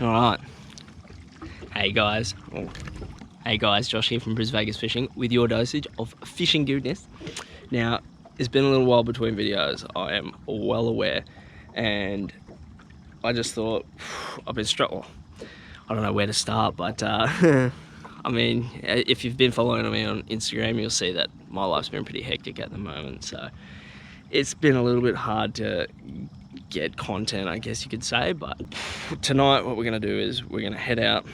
Alright. Hey guys. Oh. Hey guys, Josh here from Bris Vegas Fishing with your dosage of fishing goodness. Now, it's been a little while between videos, I am well aware, and I just thought, I've been struggling. I don't know where to start, but I mean, if you've been following me on Instagram, you'll see that my life's been pretty hectic at the moment, so it's been a little bit hard to get content, I guess you could say. But tonight what we're going to do is we're going to head out.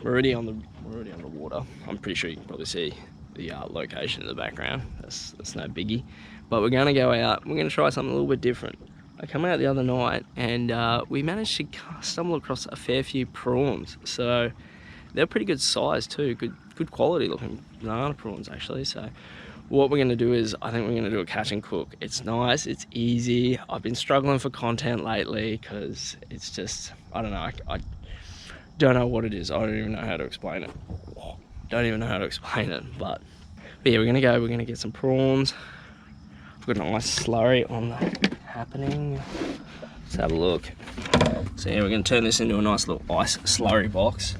We're already on the water. I'm pretty sure you can probably see the location in the background. That's no biggie. But we're going to go out. We're going to try something a little bit different. I came out the other night and we managed to stumble across a fair few prawns. So they're pretty good size too, good quality looking banana prawns actually. So what we're going to do is, I think we're going to do a catch and cook. It's nice, it's easy. I've been struggling for content lately because it's just, I don't know, I don't know what it is. I don't even know how to explain it. But yeah, we're going to get some prawns. We've got a nice slurry on the happening. Let's have a look. So yeah, we're going to turn this into a nice little ice slurry box.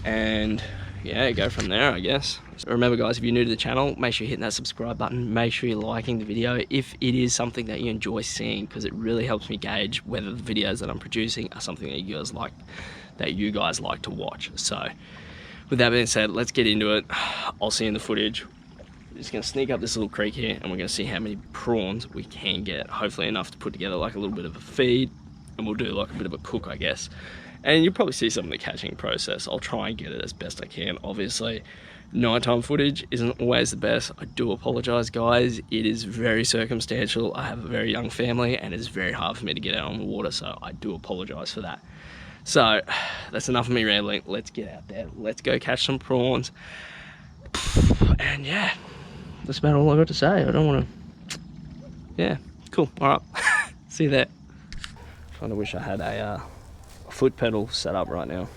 And yeah, go from there, I guess. Remember guys, if you're new to the channel, make sure you're hitting that subscribe button. Make sure you're liking the video if it is something that you enjoy seeing, because it really helps me gauge whether the videos that I'm producing are something that you guys like to watch. So with that being said, let's get into it. I'll see you in the footage. We're just gonna sneak up this little creek here and we're gonna see how many prawns we can get. Hopefully enough to put together like a little bit of a feed, and we'll do like a bit of a cook, I guess. And you'll probably see some of the catching process. I'll try and get it as best I can. Obviously, nighttime footage isn't always the best. I do apologize, guys. It is very circumstantial. I have a very young family and it's very hard for me to get out on the water, so I do apologize for that. So that's enough of me rambling. Let's get out there. Let's go catch some prawns. And yeah, that's about all I got to say. I don't want to... Yeah, cool. All right. See you there. Kind of wish I had a foot pedal set up right now.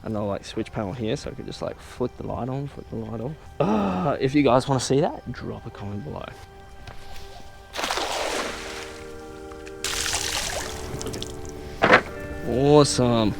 Another like switch panel here, so I could just like flick the light on, flick the light off. If you guys want to see that, drop a comment below. Awesome.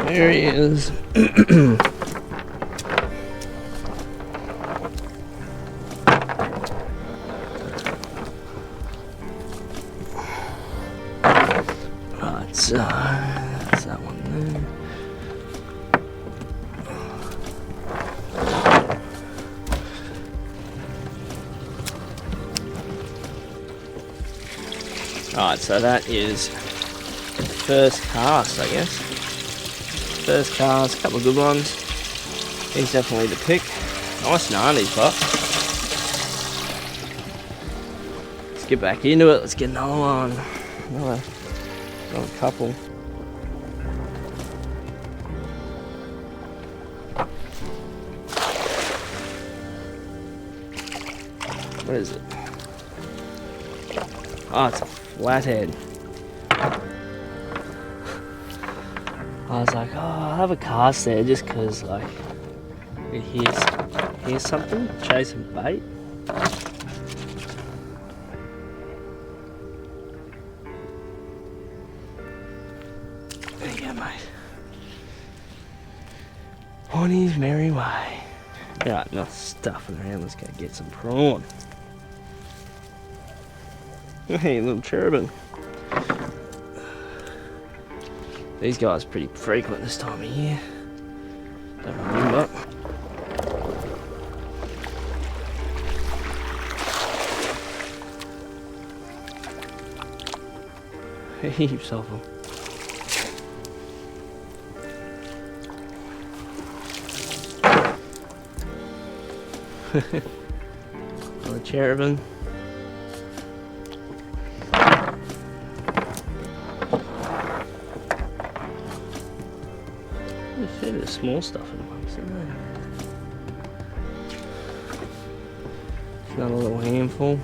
There he is. Right, so that's that one there. Alright, so that is the first cast, I guess. First cast, a couple of good ones. He's definitely the pick. Nice nannies, but let's get back into it. Let's get another one. Another couple. What is it? Oh, it's a flathead. I was like, oh, I'll have a cast there just because, like, here's something, chasing bait. There you go, mate. On his merry way. Right, enough stuffing around, let's go get some prawn. Hey, little cherubin. These guys are pretty frequent this time of year. Don't remember. Heaps of them. Another cherubin. There's a fair bit of small stuff in amongst it, isn't there? Another little handful.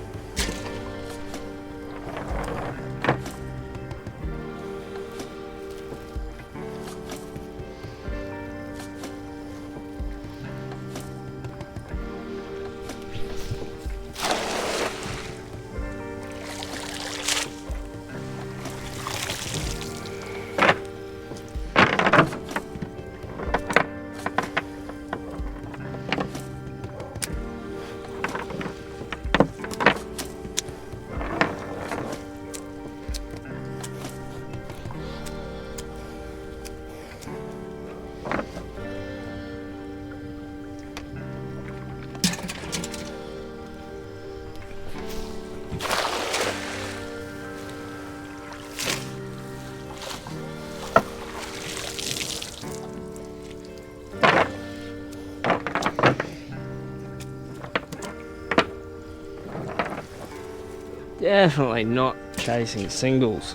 Definitely not chasing singles,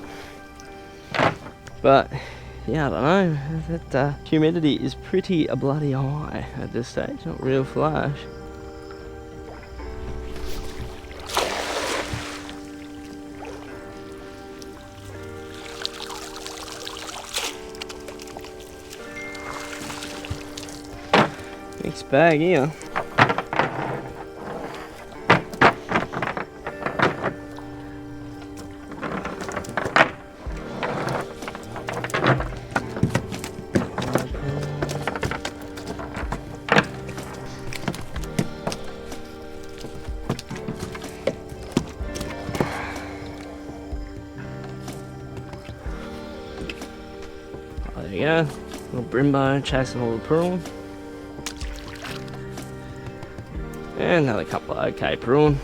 but yeah, I don't know, that humidity is pretty bloody high at this stage, not real flash. Mixed bag here. There you go, little Brimbo chasing all the prawn. And another couple of okay prawn.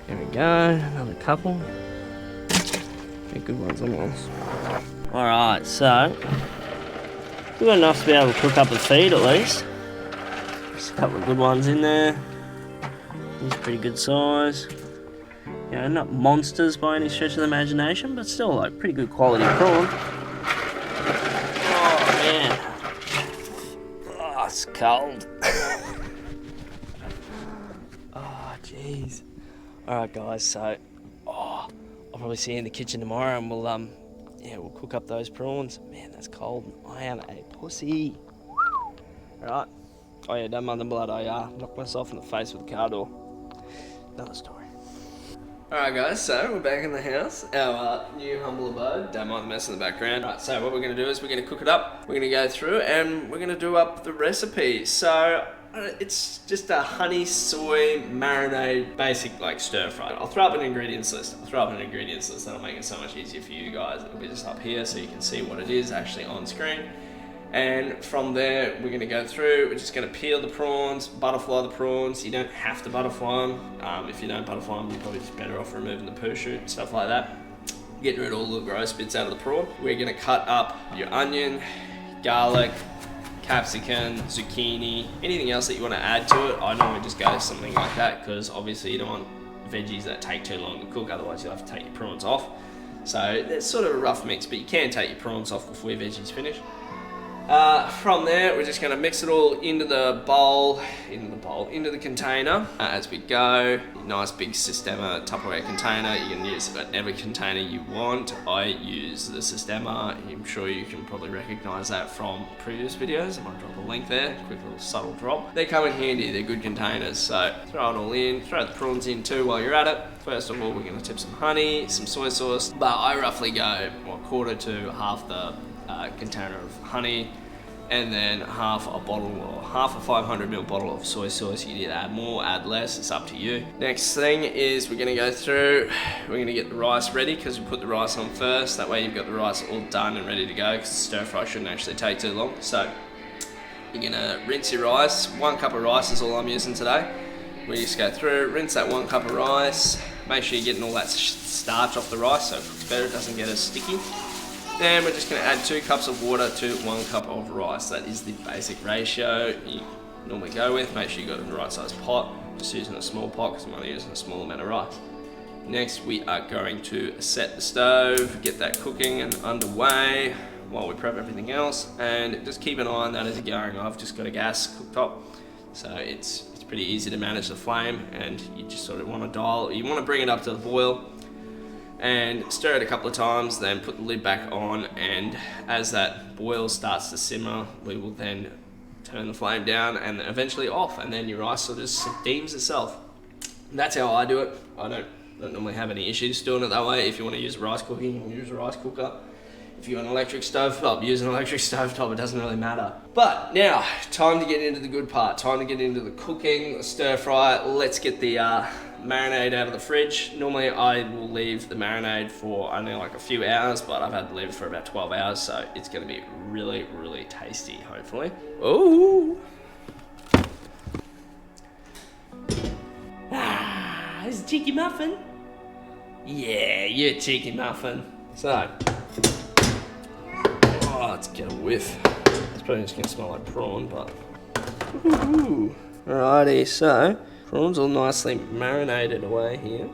There we go, another couple. They're good ones almost. Alright, so we've got enough to be able to cook up the feed at least. Just a couple of good ones in there. These are pretty good size. You know, not monsters by any stretch of the imagination, but still like pretty good quality prawn. Oh man. Oh, it's cold. Oh jeez. Alright guys, so I'll probably see you in the kitchen tomorrow and we'll cook up those prawns. Man, that's cold. I am a pussy. Alright. Oh yeah, don't mind the blood. I knocked myself in the face with the car door. Another story. Alright guys, so we're back in the house, our new humble abode. Don't mind the mess in the background. Right, so what we're going to do is we're going to cook it up. We're going to go through and we're going to do up the recipe. So it's just a honey soy marinade, basic like stir fry. I'll throw up an ingredients list. That'll make it so much easier for you guys. It'll be just up here so you can see what it is actually on screen. And from there, we're going to go through, we're just going to peel the prawns, butterfly the prawns. You don't have to butterfly them. If you don't butterfly them, you're probably just better off removing the poo shoot, stuff like that. Getting rid of all the gross bits out of the prawn. We're going to cut up your onion, garlic, capsicum, zucchini, anything else that you want to add to it. I normally just go something like that because obviously you don't want veggies that take too long to cook, otherwise you'll have to take your prawns off. So it's sort of a rough mix, but you can take your prawns off before your veggies finish. From there, we're just going to mix it all into the bowl, into the container as we go. Nice big Sistema Tupperware container. You can use whatever container you want. I use the Sistema. I'm sure you can probably recognize that from previous videos. I might drop a link there, quick little subtle drop. They come in handy, they're good containers. So throw it all in, throw the prawns in too while you're at it. First of all, we're going to tip some honey, some soy sauce, but I roughly go a quarter to half the container of honey, and then half a 500ml bottle of soy sauce. You can either add more, add less, it's up to you. Next thing is we're gonna go through, we're gonna get the rice ready because we put the rice on first. That way you've got the rice all done and ready to go because the stir fry shouldn't actually take too long. So you're gonna rinse your rice. 1 cup of rice is all I'm using today. we just go through, rinse that 1 cup of rice, make sure you're getting all that starch off the rice so it cooks better, it doesn't get as sticky. Then we're just going to add 2 cups of water to 1 cup of rice. That is the basic ratio you normally go with. Make sure you got the right size pot. Just using a small pot because I'm only using a small amount of rice. Next we are going to set the stove, get that cooking and underway while we prep everything else, and just keep an eye on that as you're going. I've just got a gas cooktop, so it's pretty easy to manage the flame, and you just sort of want to bring it up to the boil and stir it a couple of times, then put the lid back on, and as that boil starts to simmer, we will then turn the flame down and eventually off, and then your rice sort of just steams itself. And that's how I do it. I don't normally have any issues doing it that way. If you want to use rice cooking, you can use a rice cooker. If you're an electric stovetop, use an electric stovetop, it doesn't really matter. But now, time to get into the good part. Time to get into the cooking, the stir fry. Let's get the marinade out of the fridge. Normally I will leave the marinade for only like a few hours, but I've had to leave it for about 12 hours, so it's gonna be really, really tasty, hopefully. Ooh! Ah, is it cheeky muffin? Yeah, you're a cheeky muffin. So, let's get a whiff. It's probably just gonna smell like prawn, but woohoo! Alrighty, so prawns all nicely marinated away here.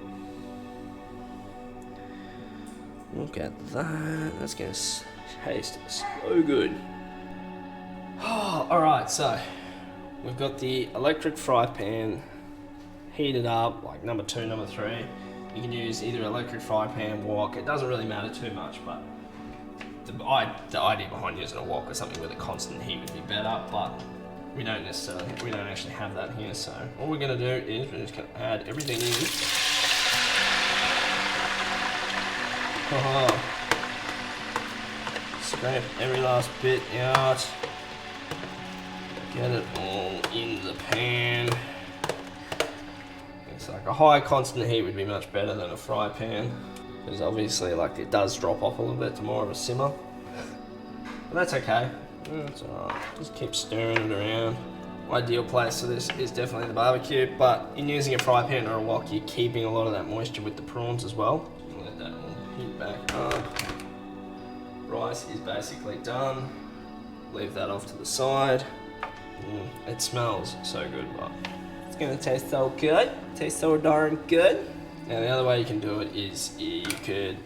Look at that. That's gonna taste so good. Oh, alright, so we've got the electric fry pan heated up, like number 2, number 3. You can use either electric fry pan, wok. It doesn't really matter too much, but the idea behind using a wok or something with a constant heat would be better, but we don't actually have that here, so all we're gonna do is we're just gonna add everything in. Oh, scrape every last bit out. Get it all in the pan. It's like a high constant heat would be much better than a fry pan, because obviously like it does drop off a little bit to more of a simmer. But that's okay. It's alright. Just keep stirring it around. Ideal place for this is definitely the barbecue, but in using a fry pan or a wok, you're keeping a lot of that moisture with the prawns as well. Let that all heat back up. Rice is basically done. Leave that off to the side. It smells so good, but it's gonna taste so good. Tastes so darn good. Now the other way you can do it is you could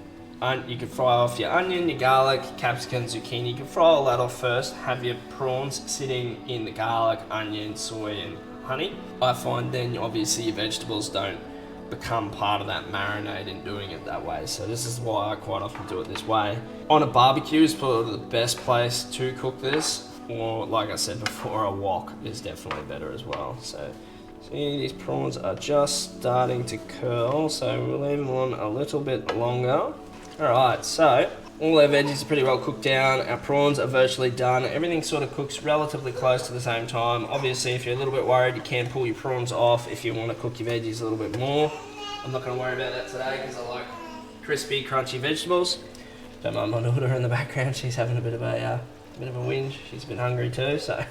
fry off your onion, your garlic, capsicum, zucchini. You can fry all that off first. Have your prawns sitting in the garlic, onion, soy, and honey. I find then obviously your vegetables don't become part of that marinade in doing it that way. So this is why I quite often do it this way. On a barbecue is probably the best place to cook this, or like I said before, a wok is definitely better as well. So see, these prawns are just starting to curl, so we'll leave them on a little bit longer. Alright, so all our veggies are pretty well cooked down, our prawns are virtually done, everything sort of cooks relatively close to the same time. Obviously if you're a little bit worried, you can pull your prawns off if you want to cook your veggies a little bit more. I'm not going to worry about that today because I like crispy, crunchy vegetables. Don't mind my daughter in the background, she's having a bit of a whinge, she's a bit hungry too, so.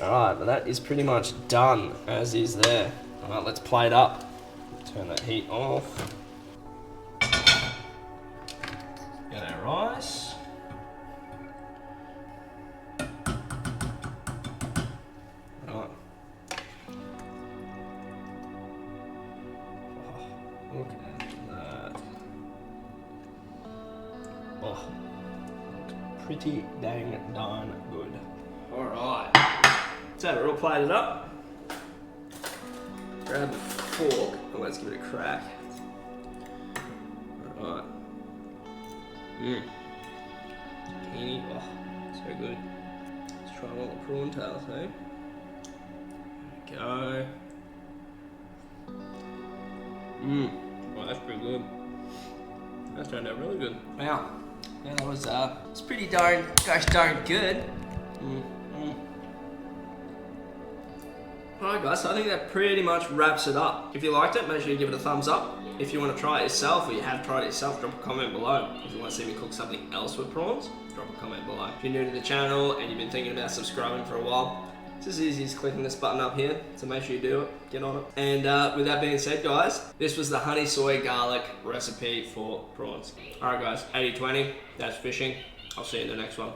Alright, but that is pretty much done as is there. Alright, let's plate up, turn that heat off. Got our rice. Right. Oh, look at that. Oh, looks pretty dang darn good. Alright. So we're all plated up. Grab the fork and let's give it a crack. Alright. Zucchini, oh, so good. Let's try all the prawn tails, eh? There we go. Well, that's pretty good. That turned out really good. Wow. Yeah, that was it's pretty darn good. Alright guys, so I think that pretty much wraps it up. If you liked it, make sure you give it a thumbs up. If you want to try it yourself, or you have tried it yourself, drop a comment below. If you want to see me cook something else with prawns, drop a comment below. If you're new to the channel and you've been thinking about subscribing for a while, It's as easy as clicking this button up here, so make sure you do it, get on it. And with that being said, guys, this was the honey soy garlic recipe for prawns. Alright guys, 80-20, that's fishing. I'll see you in the next one.